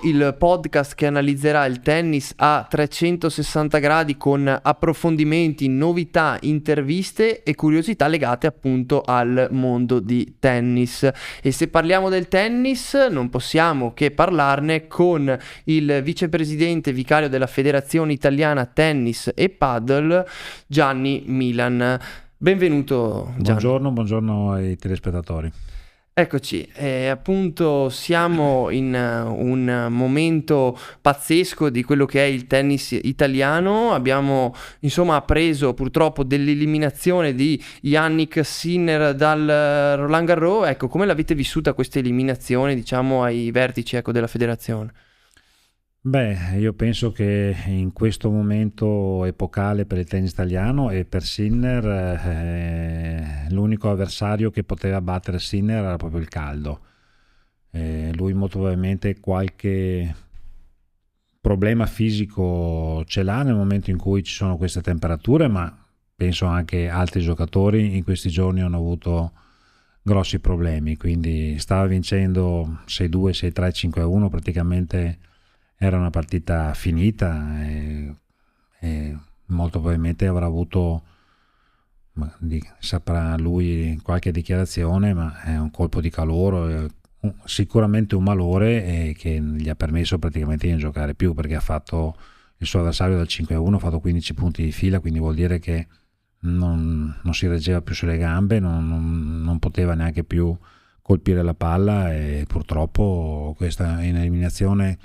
il podcast che analizzerà il tennis a 360 gradi con approfondimenti, novità, interviste e curiosità legate appunto al mondo di tennis. E se parliamo del tennis non possiamo che parlarne con il vicepresidente vicario della Federazione Italiana Tennis e Paddle, Gianni Milan. Benvenuto Gianni. Buongiorno ai telespettatori. Eccoci, appunto siamo in un momento pazzesco di quello che è il tennis italiano. Abbiamo insomma appreso purtroppo dell'eliminazione di Jannik Sinner dal Roland Garros. Ecco, come l'avete vissuta questa eliminazione, diciamo, ai vertici, ecco, della federazione? Beh, io penso che in questo momento epocale per il tennis italiano e per Sinner, l'unico avversario che poteva battere Sinner era proprio il caldo. Lui molto probabilmente qualche problema fisico ce l'ha nel momento in cui ci sono queste temperature, ma penso anche altri giocatori in questi giorni hanno avuto grossi problemi, quindi stava vincendo 6-2, 6-3, 5-1, praticamente era una partita finita e molto probabilmente avrà avuto, saprà lui qualche dichiarazione, ma è un colpo di calore, sicuramente un malore che gli ha permesso praticamente di non giocare più, perché ha fatto il suo avversario dal 5-1, ha fatto 15 punti di fila, quindi vuol dire che non si reggeva più sulle gambe, non poteva neanche più colpire la palla e purtroppo questa è un'eliminazione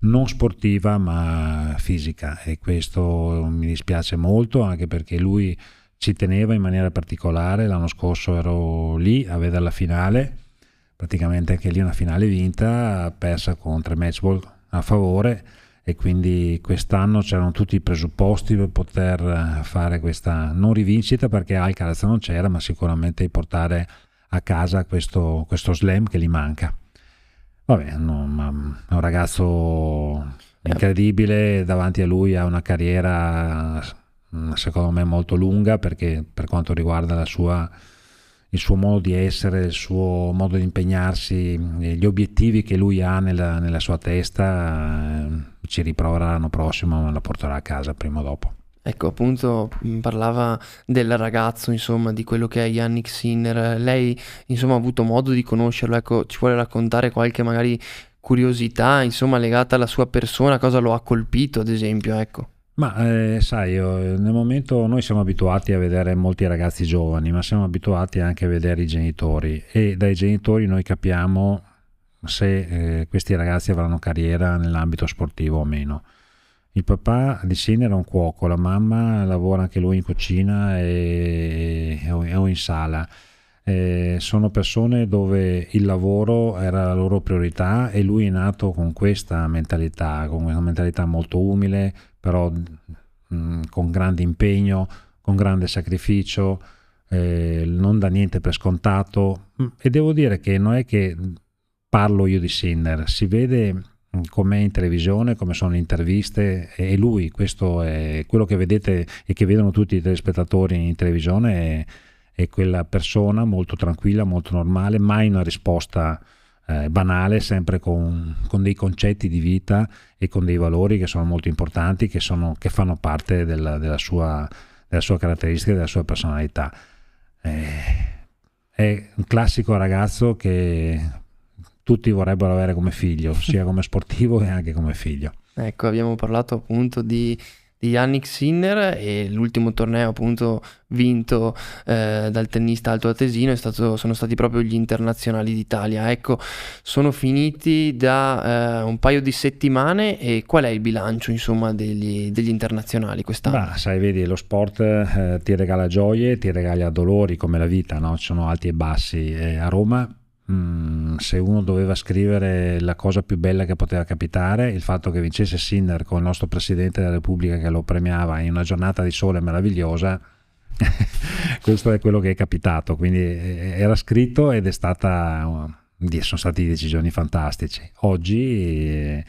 non sportiva ma fisica, e questo mi dispiace molto, anche perché lui ci teneva in maniera particolare. L'anno scorso ero lì a vedere la finale, praticamente anche lì una finale vinta, persa con 3 match ball a favore, e quindi quest'anno c'erano tutti i presupposti per poter fare questa non rivincita, perché Alcaraz non c'era, ma sicuramente portare a casa questo slam che gli manca. Vabbè, no, ma è un ragazzo incredibile, davanti a lui ha una carriera secondo me molto lunga, perché per quanto riguarda il suo modo di essere, il suo modo di impegnarsi, gli obiettivi che lui ha nella sua testa, ci riproverà l'anno prossimo, ma la porterà a casa prima o dopo. Ecco, appunto parlava del ragazzo, insomma, di quello che è Jannik Sinner. Lei, insomma, ha avuto modo di conoscerlo, ecco, ci vuole raccontare qualche magari curiosità, insomma, legata alla sua persona, cosa lo ha colpito, ad esempio, ecco. Ma sai, nel momento noi siamo abituati a vedere molti ragazzi giovani, ma siamo abituati anche a vedere i genitori, e dai genitori noi capiamo se questi ragazzi avranno carriera nell'ambito sportivo o meno. Il papà di Sinner è un cuoco, la mamma lavora anche lui in cucina o in sala. Sono persone dove il lavoro era la loro priorità, e lui è nato con questa mentalità, molto umile, però con grande impegno, con grande sacrificio, non dà niente per scontato. E devo dire che non è che parlo io di Sinner, si vede com'è in televisione, come sono le interviste, e lui, questo è quello che vedete e che vedono tutti i telespettatori in televisione, è quella persona molto tranquilla, molto normale, mai una risposta banale, sempre con dei concetti di vita e con dei valori che sono molto importanti, che fanno parte della sua caratteristica, della sua personalità. È un classico ragazzo che tutti vorrebbero avere come figlio, sia come sportivo che anche come figlio. Ecco, abbiamo parlato appunto di Jannik Sinner, e l'ultimo torneo appunto vinto dal tennista altoatesino sono stati proprio gli internazionali d'Italia. Ecco, sono finiti da un paio di settimane, e qual è il bilancio insomma degli internazionali quest'anno? Beh, sai, vedi, lo sport ti regala gioie, ti regala dolori, come la vita, no? Ci sono alti e bassi. A Roma, se uno doveva scrivere la cosa più bella che poteva capitare, il fatto che vincesse Sinner con il nostro Presidente della Repubblica che lo premiava in una giornata di sole meravigliosa, questo è quello che è capitato, quindi era scritto, ed sono stati decisioni fantastici. Oggi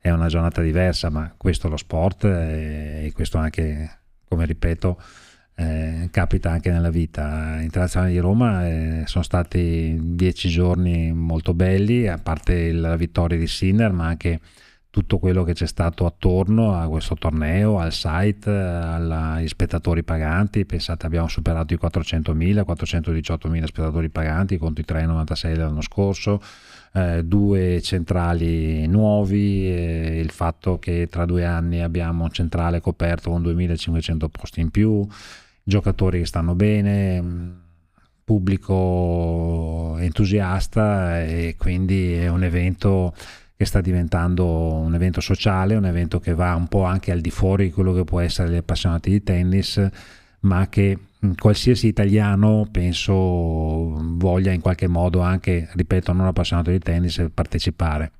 è una giornata diversa, ma questo è lo sport, e questo anche, come ripeto, capita anche nella vita. Internazionale di Roma sono stati 10 giorni molto belli, a parte la vittoria di Sinner, ma anche tutto quello che c'è stato attorno a questo torneo, al site, agli spettatori paganti. Pensate, abbiamo superato i 400.000, 418.000 spettatori paganti contro i 396 dell'anno scorso, 2 centrali nuovi, il fatto che tra 2 anni abbiamo un centrale coperto con 2.500 posti in più, giocatori che stanno bene, pubblico entusiasta, e quindi è un evento che sta diventando un evento sociale, un evento che va un po' anche al di fuori di quello che può essere gli appassionati di tennis, ma che qualsiasi italiano penso voglia in qualche modo, anche, ripeto, non appassionato di tennis, partecipare.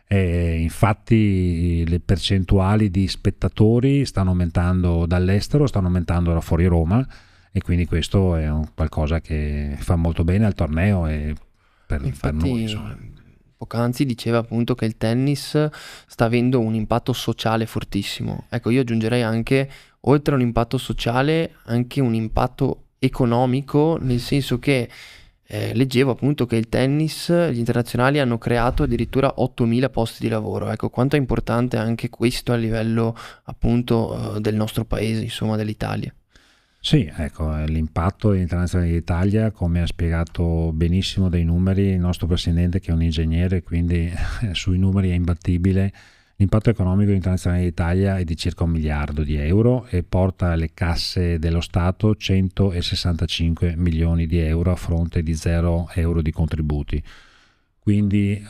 Infatti le percentuali di spettatori stanno aumentando dall'estero, stanno aumentando da fuori Roma, e quindi questo è qualcosa che fa molto bene al torneo e per noi, insomma. Poc'anzi diceva appunto che il tennis sta avendo un impatto sociale fortissimo. Ecco, io aggiungerei anche, oltre a un impatto sociale, anche un impatto economico, nel senso che leggevo appunto che il tennis, gli internazionali hanno creato addirittura 8.000 posti di lavoro. Ecco, quanto è importante anche questo a livello appunto del nostro paese, insomma, dell'Italia. Sì, ecco, l'impatto internazionale d'Italia, come ha spiegato benissimo dai numeri il nostro presidente, che è un ingegnere, quindi sui numeri è imbattibile. L'impatto economico internazionale d'Italia è di circa 1 miliardo di euro e porta alle casse dello Stato 165 milioni di euro a fronte di 0 euro di contributi. Quindi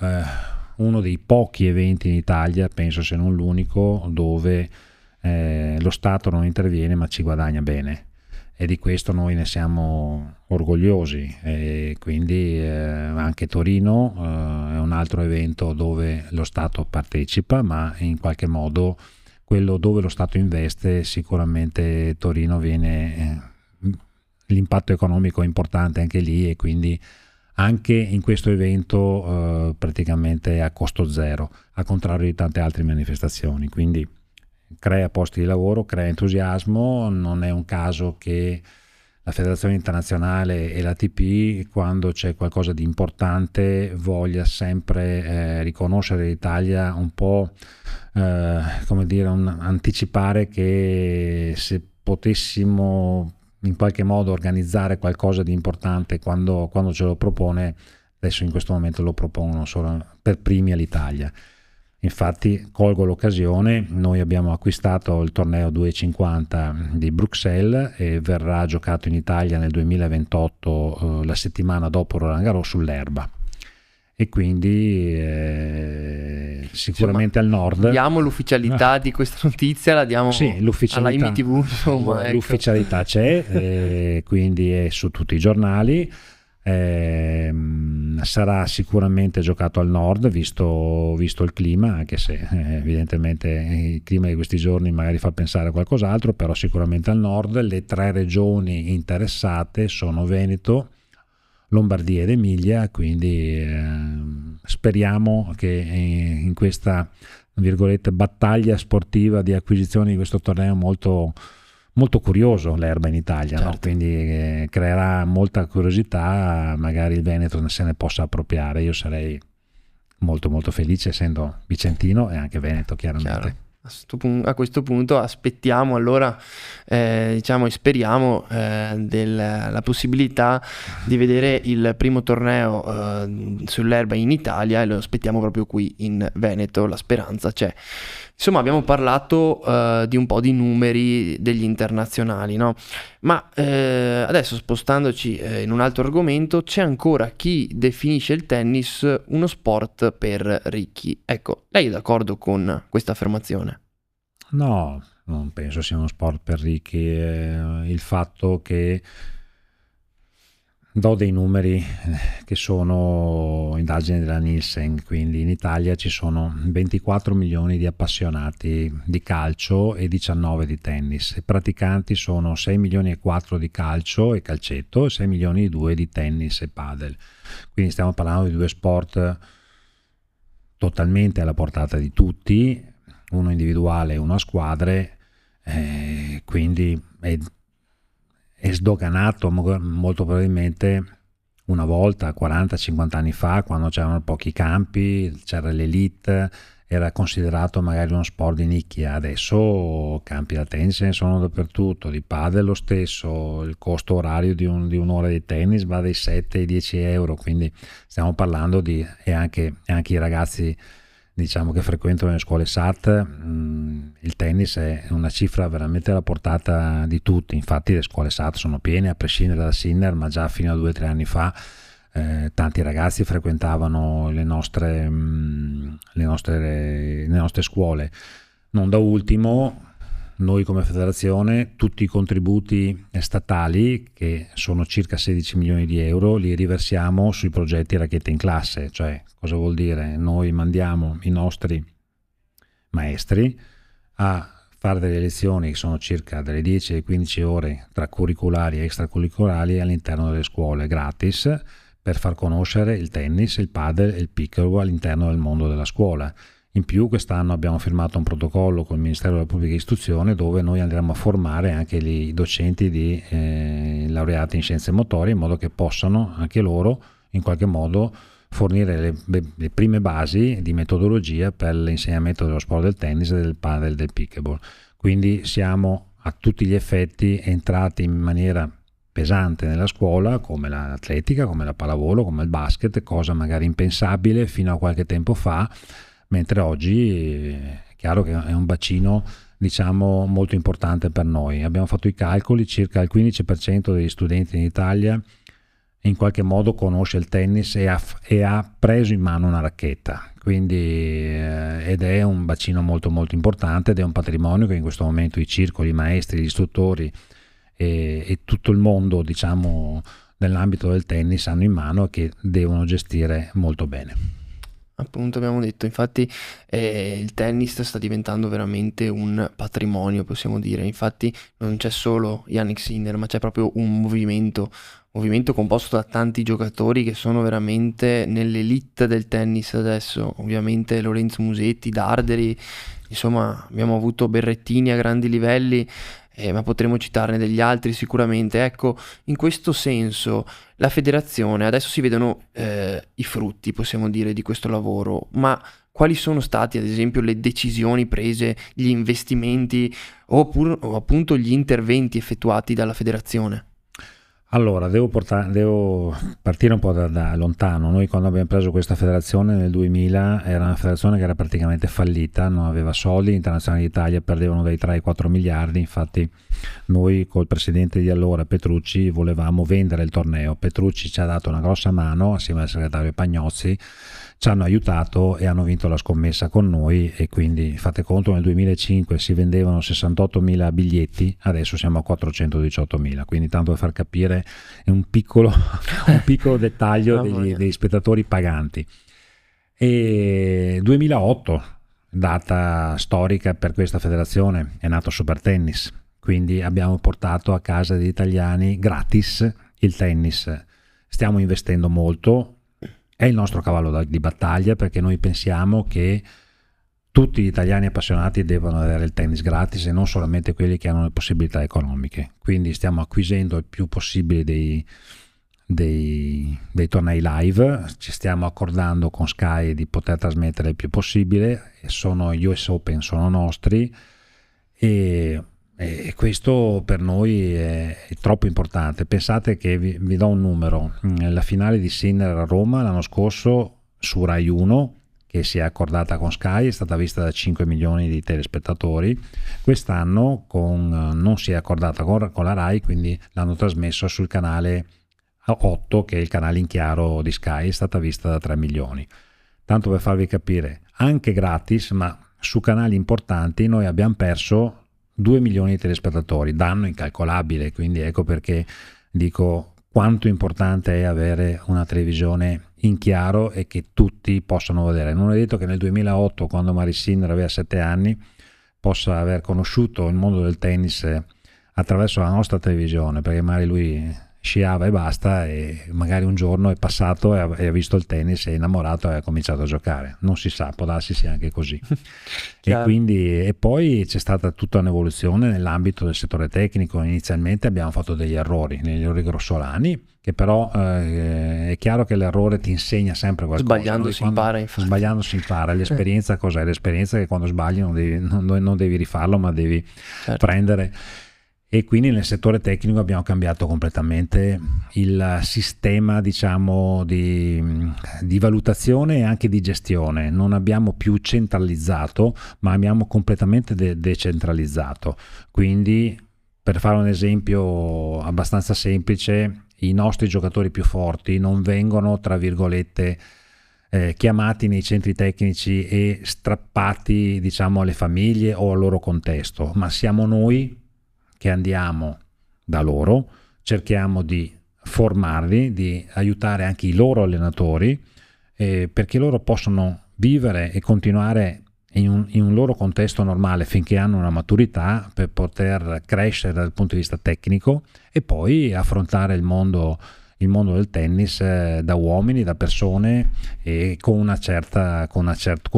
uno dei pochi eventi in Italia, penso se non l'unico, dove lo Stato non interviene ma ci guadagna bene. E di questo noi ne siamo orgogliosi, e quindi anche Torino è un altro evento dove lo Stato partecipa, ma in qualche modo quello dove lo Stato investe, sicuramente Torino viene, l'impatto economico è importante anche lì, e quindi anche in questo evento praticamente a costo zero, al contrario di tante altre manifestazioni. Quindi crea posti di lavoro, crea entusiasmo. Non è un caso che la Federazione Internazionale e l'ATP, quando c'è qualcosa di importante, voglia sempre riconoscere l'Italia, un po' come dire, anticipare che se potessimo in qualche modo organizzare qualcosa di importante quando ce lo propone, adesso in questo momento lo propongono solo per primi all'Italia. Infatti colgo l'occasione, noi abbiamo acquistato il torneo 250 di Bruxelles e verrà giocato in Italia nel 2028, la settimana dopo Roland Garros, sull'erba, e quindi sicuramente al nord. Diamo l'ufficialità di questa notizia, la diamo alla IMTV, insomma, ecco. L'ufficialità c'è, quindi è su tutti i giornali. Sarà sicuramente giocato al nord, visto il clima, anche se evidentemente il clima di questi giorni magari fa pensare a qualcos'altro, però sicuramente al nord. Le 3 regioni interessate sono Veneto, Lombardia ed Emilia, quindi speriamo che in questa, virgolette, battaglia sportiva di acquisizione di questo torneo molto curioso, l'erba in Italia, certo. No? Quindi creerà molta curiosità, magari il Veneto se ne possa appropriare. Io sarei molto molto felice, essendo vicentino e anche veneto, chiaramente. Chiaro. A questo punto aspettiamo allora, diciamo, e speriamo della possibilità di vedere il primo torneo sull'erba in Italia, e lo aspettiamo proprio qui in Veneto. La speranza c'è. Insomma, abbiamo parlato di un po' di numeri degli internazionali, no? Ma adesso, spostandoci in un altro argomento, c'è ancora chi definisce il tennis uno sport per ricchi. Ecco, lei è d'accordo con questa affermazione? No, non penso sia uno sport per ricchi. Il fatto che do dei numeri che sono indagini della Nielsen, quindi in Italia ci sono 24 milioni di appassionati di calcio e 19 di tennis. I praticanti sono 6 milioni e 4 di calcio e calcetto e 6 milioni e 2 di tennis e padel. Quindi stiamo parlando di 2 sport totalmente alla portata di tutti, uno individuale e uno a squadre, quindi è sdoganato molto probabilmente una volta, 40-50 anni fa, quando c'erano pochi campi, c'era l'elite era considerato magari uno sport di nicchia. Adesso campi da tennis ne sono dappertutto, di padel lo stesso, il costo orario di un'ora di tennis va dai 7 ai 10 euro, quindi stiamo parlando di, e anche i ragazzi diciamo che frequentano le scuole SAT, il tennis è una cifra veramente alla portata di tutti. Infatti le scuole SAT sono piene a prescindere da Sinner, ma già fino a 2 o 3 anni fa tanti ragazzi frequentavano le nostre scuole. Non da ultimo, noi come federazione, tutti i contributi statali, che sono circa 16 milioni di euro, li riversiamo sui progetti Racchette in Classe. Cioè, cosa vuol dire? Noi mandiamo i nostri maestri a fare delle lezioni che sono circa dalle 10 alle 15 ore tra curriculari e extracurriculari all'interno delle scuole, gratis, per far conoscere il tennis, il padel e il pickleball all'interno del mondo della scuola. In più quest'anno abbiamo firmato un protocollo con il Ministero della Pubblica Istruzione dove noi andremo a formare anche i docenti di laureati in scienze motorie, in modo che possano anche loro in qualche modo fornire le prime basi di metodologia per l'insegnamento dello sport del tennis, del padel e del pickleball. Quindi siamo a tutti gli effetti entrati in maniera pesante nella scuola, come l'atletica, come la pallavolo, come il basket, cosa magari impensabile fino a qualche tempo fa, mentre oggi è chiaro che è un bacino diciamo molto importante per noi. Abbiamo fatto i calcoli, circa il 15% degli studenti in Italia in qualche modo conosce il tennis e ha preso in mano una racchetta, quindi ed è un bacino molto molto importante, ed è un patrimonio che in questo momento i circoli, i maestri, gli istruttori e tutto il mondo diciamo nell'ambito del tennis hanno in mano e che devono gestire molto bene. Appunto abbiamo detto, infatti il tennis sta diventando veramente un patrimonio, possiamo dire. Infatti non c'è solo Jannik Sinner, ma c'è proprio un movimento composto da tanti giocatori che sono veramente nell'elite del tennis adesso. Ovviamente Lorenzo Musetti, Darderi, insomma abbiamo avuto Berrettini a grandi livelli, ma potremo citarne degli altri sicuramente. Ecco, in questo senso la federazione, adesso si vedono i frutti, possiamo dire, di questo lavoro, ma quali sono stati ad esempio le decisioni prese, gli investimenti o appunto gli interventi effettuati dalla federazione? Allora, devo partire un po' da lontano. Noi quando abbiamo preso questa federazione nel 2000 era una federazione che era praticamente fallita, non aveva soldi, gli internazionali d'Italia perdevano dai 3 ai 4 miliardi, infatti noi col presidente di allora Petrucci volevamo vendere il torneo. Petrucci ci ha dato una grossa mano assieme al segretario Pagnozzi, ci hanno aiutato e hanno vinto la scommessa con noi, e quindi fate conto, nel 2005 si vendevano 68.000 biglietti, adesso siamo a 418.000, quindi tanto per far capire è un piccolo dettaglio degli spettatori paganti. E 2008, data storica per questa federazione, è nato Super Tennis, quindi abbiamo portato a casa degli italiani gratis il tennis. Stiamo investendo molto, è il nostro cavallo di battaglia, perché noi pensiamo che tutti gli italiani appassionati devono avere il tennis gratis e non solamente quelli che hanno le possibilità economiche. Quindi stiamo acquisendo il più possibile dei tornei live, ci stiamo accordando con Sky di poter trasmettere il più possibile, gli US Open sono nostri, e questo per noi è troppo importante. Pensate che vi do un numero: la finale di Sinner a Roma l'anno scorso su Rai 1, che si è accordata con Sky, è stata vista da 5 milioni di telespettatori. Quest'anno non si è accordata con la Rai, quindi l'hanno trasmesso sul canale 8, che è il canale in chiaro di Sky, è stata vista da 3 milioni. Tanto per farvi capire, anche gratis, ma su canali importanti noi abbiamo perso 2 milioni di telespettatori, danno incalcolabile. Quindi ecco perché dico quanto importante è avere una televisione in chiaro e che tutti possano vedere. Non è detto che nel 2008, quando Mary Sinner aveva 7 anni, possa aver conosciuto il mondo del tennis attraverso la nostra televisione, perché magari lui sciava e basta, e magari un giorno è passato e ha visto il tennis, è innamorato e ha cominciato a giocare. Non si sa, può darsi sia anche così. E poi c'è stata tutta un'evoluzione nell'ambito del settore tecnico. Inizialmente abbiamo fatto degli errori grossolani, che però è chiaro che l'errore ti insegna sempre qualcosa. Sbagliando si impara, infatti. Sbagliando si impara. L'esperienza cos'è? L'esperienza è che quando sbagli non devi rifarlo, ma devi prendere. E quindi nel settore tecnico abbiamo cambiato completamente il sistema, diciamo, di valutazione e anche di gestione. Non abbiamo più centralizzato, ma abbiamo completamente decentralizzato. Quindi, per fare un esempio abbastanza semplice, i nostri giocatori più forti non vengono, tra virgolette, chiamati nei centri tecnici e strappati, diciamo, alle famiglie o al loro contesto, ma siamo noi che andiamo da loro, cerchiamo di formarli, di aiutare anche i loro allenatori, perché loro possono vivere e continuare in un loro contesto normale finché hanno una maturità per poter crescere dal punto di vista tecnico e poi affrontare il mondo del tennis da uomini, da persone, e con un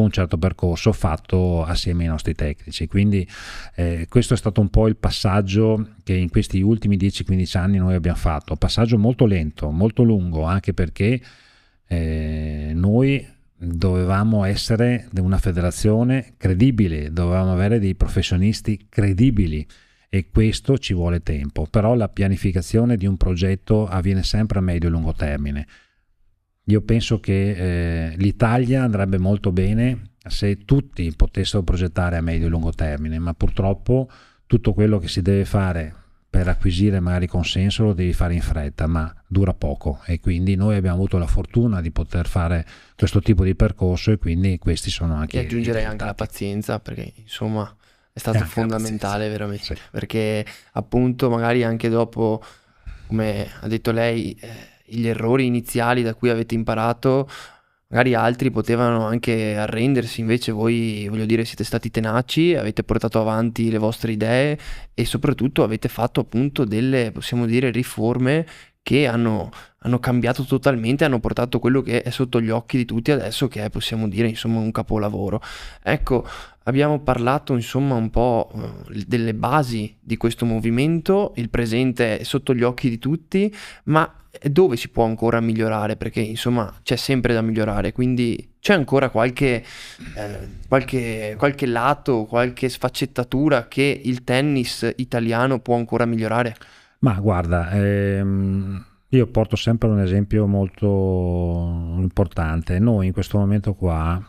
certo percorso fatto assieme ai nostri tecnici. Quindi questo è stato un po' il passaggio che in questi ultimi 10-15 anni noi abbiamo fatto, un passaggio molto lento, molto lungo, anche perché noi dovevamo essere una federazione credibile, dovevamo avere dei professionisti credibili, e questo ci vuole tempo. Però la pianificazione di un progetto avviene sempre a medio e lungo termine. Io penso che l'Italia andrebbe molto bene se tutti potessero progettare a medio e lungo termine, ma purtroppo tutto quello che si deve fare per acquisire magari consenso lo devi fare in fretta, ma dura poco, e quindi noi abbiamo avuto la fortuna di poter fare questo tipo di percorso, e quindi questi sono anche... E aggiungerei anche la pazienza, perché insomma è stato fondamentale veramente, sì. Perché appunto magari anche dopo, come ha detto lei, gli errori iniziali da cui avete imparato, magari altri potevano anche arrendersi, invece voi, voglio dire, siete stati tenaci, avete portato avanti le vostre idee e soprattutto avete fatto appunto delle, possiamo dire, riforme che hanno cambiato totalmente, hanno portato quello che è sotto gli occhi di tutti adesso, che è, possiamo dire, insomma, un capolavoro. Ecco, abbiamo parlato insomma un po' delle basi di questo movimento, il presente è sotto gli occhi di tutti, ma dove si può ancora migliorare? Perché insomma c'è sempre da migliorare, quindi c'è ancora qualche lato, qualche sfaccettatura che il tennis italiano può ancora migliorare? Ma guarda, io porto sempre un esempio molto importante. Noi in questo momento qua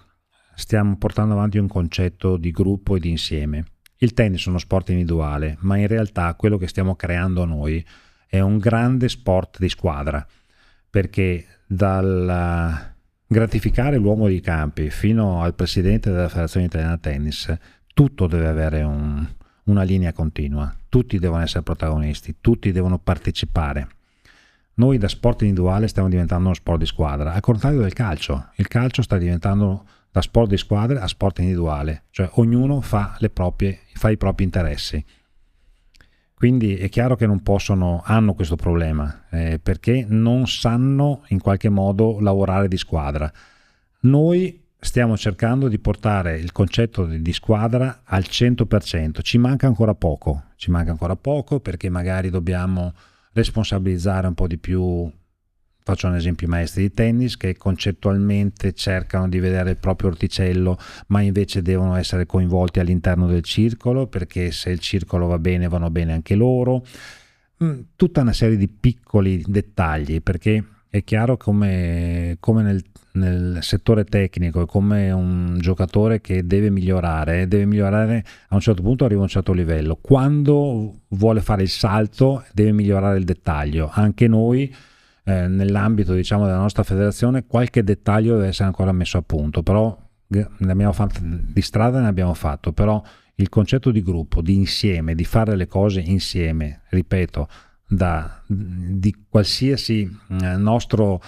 stiamo portando avanti un concetto di gruppo e di insieme. Il tennis è uno sport individuale, ma in realtà quello che stiamo creando noi è un grande sport di squadra, perché dal gratificare l'uomo dei campi fino al presidente della Federazione Italiana Tennis, tutto deve avere una linea continua, tutti devono essere protagonisti, tutti devono partecipare. Noi da sport individuale stiamo diventando uno sport di squadra, al contrario del calcio. Il calcio sta diventando da sport di squadra a sport individuale, cioè ognuno fa i propri interessi. Quindi è chiaro che hanno questo problema, perché non sanno in qualche modo lavorare di squadra. Noi stiamo cercando di portare il concetto di squadra al 100%, ci manca ancora poco perché magari dobbiamo responsabilizzare un po' di più. Faccio un esempio: i maestri di tennis che concettualmente cercano di vedere il proprio orticello, ma invece devono essere coinvolti all'interno del circolo, perché se il circolo va bene vanno bene anche loro. Tutta una serie di piccoli dettagli, perché è chiaro come nel settore tecnico, è come un giocatore che deve migliorare a un certo punto, arriva a un certo livello. Quando vuole fare il salto deve migliorare il dettaglio. Anche noi nell'ambito, diciamo, della nostra federazione qualche dettaglio deve essere ancora messo a punto, però ne abbiamo fatto di strada, ne abbiamo fatto, però il concetto di gruppo, di insieme, di fare le cose insieme, ripeto, di qualsiasi nostro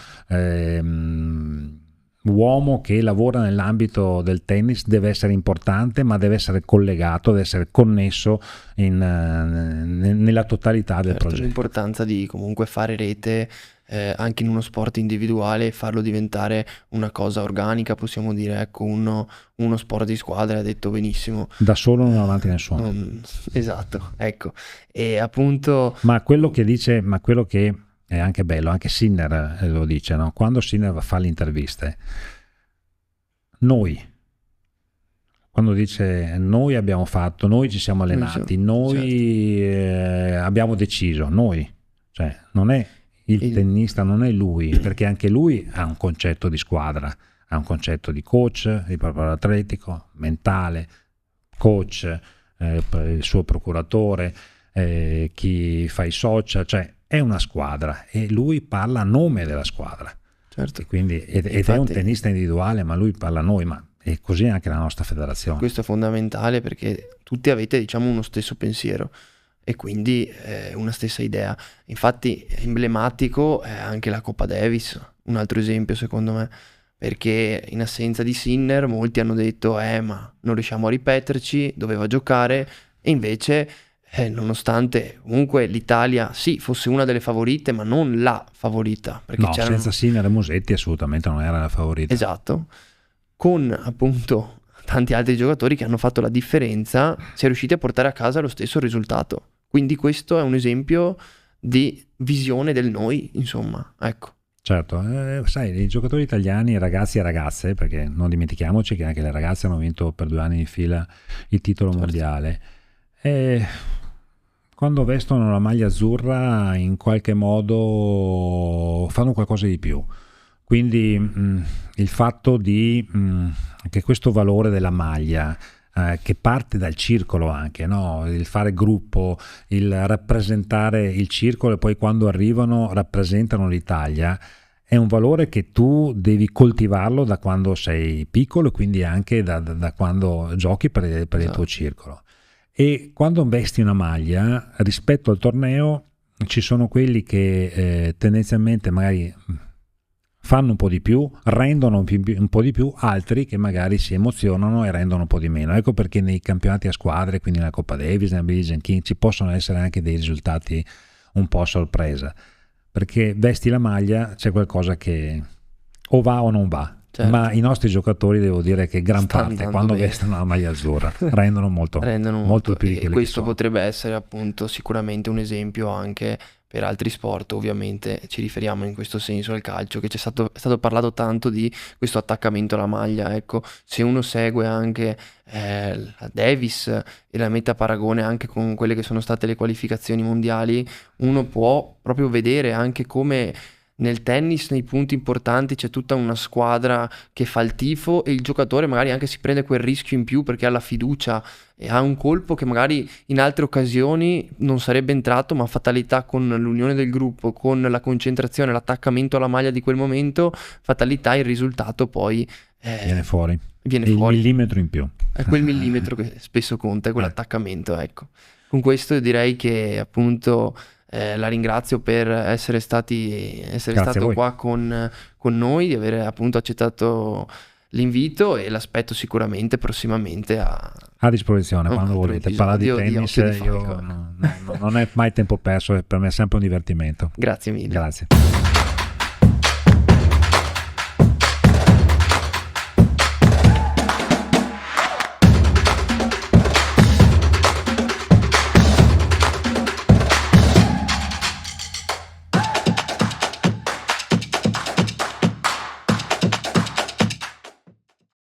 uomo che lavora nell'ambito del tennis deve essere importante, ma deve essere collegato, deve essere connesso nella totalità del progetto. L'importanza di comunque fare rete anche in uno sport individuale e farlo diventare una cosa organica, possiamo dire, ecco, uno sport di squadra, ha detto benissimo. Da solo non avanti nessuno. Esatto, ecco. E appunto... Ma quello che è anche bello, anche Sinner lo dice, no? Quando Sinner fa le interviste, quando dice noi abbiamo fatto, noi ci siamo allenati, noi abbiamo deciso, cioè non è il tennista, non è lui, perché anche lui ha un concetto di squadra, ha un concetto di coach, di preparo atletico, mentale, coach, il suo procuratore, chi fa i social, cioè è una squadra e lui parla a nome della squadra. Certo. E quindi, ed è un tennista individuale, ma lui parla a noi, ma è così anche la nostra federazione. Questo è fondamentale perché tutti avete, diciamo, uno stesso pensiero e quindi una stessa idea. Infatti emblematico è anche la Coppa Davis, un altro esempio secondo me, perché in assenza di Sinner molti hanno detto ma non riusciamo a ripeterci, doveva giocare, e invece nonostante comunque l'Italia sì fosse una delle favorite ma non la favorita, perché no, senza Sinner e Musetti assolutamente non era la favorita. Esatto, con appunto tanti altri giocatori che hanno fatto la differenza, si è riusciti a portare a casa lo stesso risultato. Quindi questo è un esempio di visione del noi, insomma, ecco. Certo, sai, i giocatori italiani, ragazzi e ragazze, perché non dimentichiamoci che anche le ragazze hanno vinto per 2 anni in fila il titolo mondiale, e quando vestono la maglia azzurra in qualche modo fanno qualcosa di più. Quindi il fatto che questo valore della maglia, che parte dal circolo anche, no? Il fare gruppo, il rappresentare il circolo e poi quando arrivano rappresentano l'Italia, è un valore che tu devi coltivarlo da quando sei piccolo e quindi anche da quando giochi per il tuo circolo. E quando vesti una maglia, rispetto al torneo, ci sono quelli che tendenzialmente magari fanno un po' di più, rendono un po' di più, altri che magari si emozionano e rendono un po' di meno. Ecco perché nei campionati a squadre, quindi nella Coppa Davis, nella Billie Jean King, ci possono essere anche dei risultati un po' a sorpresa, perché vesti la maglia, c'è qualcosa che o va o non va. Certo. Ma i nostri giocatori, devo dire che gran parte quando vestono la maglia azzurra rendono molto più di quelli. E questo potrebbe essere appunto sicuramente un esempio anche per altri sport. Ovviamente ci riferiamo in questo senso al calcio, che è stato parlato tanto di questo attaccamento alla maglia. Ecco, se uno segue anche la Davis e la mette a paragone anche con quelle che sono state le qualificazioni mondiali, uno può proprio vedere anche come nel tennis, nei punti importanti, c'è tutta una squadra che fa il tifo e il giocatore magari anche si prende quel rischio in più perché ha la fiducia e ha un colpo che magari in altre occasioni non sarebbe entrato, ma fatalità con l'unione del gruppo, con la concentrazione, l'attaccamento alla maglia di quel momento, fatalità, il risultato poi viene fuori. Il millimetro in più. È quel millimetro che spesso conta, è quell'attaccamento, ecco. Con questo direi che appunto la ringrazio per essere stato qua con noi, di aver appunto accettato l'invito, e l'aspetto sicuramente prossimamente a disposizione quando volete parlare di tennis. Non è mai tempo perso, per me è sempre un divertimento. Grazie mille. Grazie.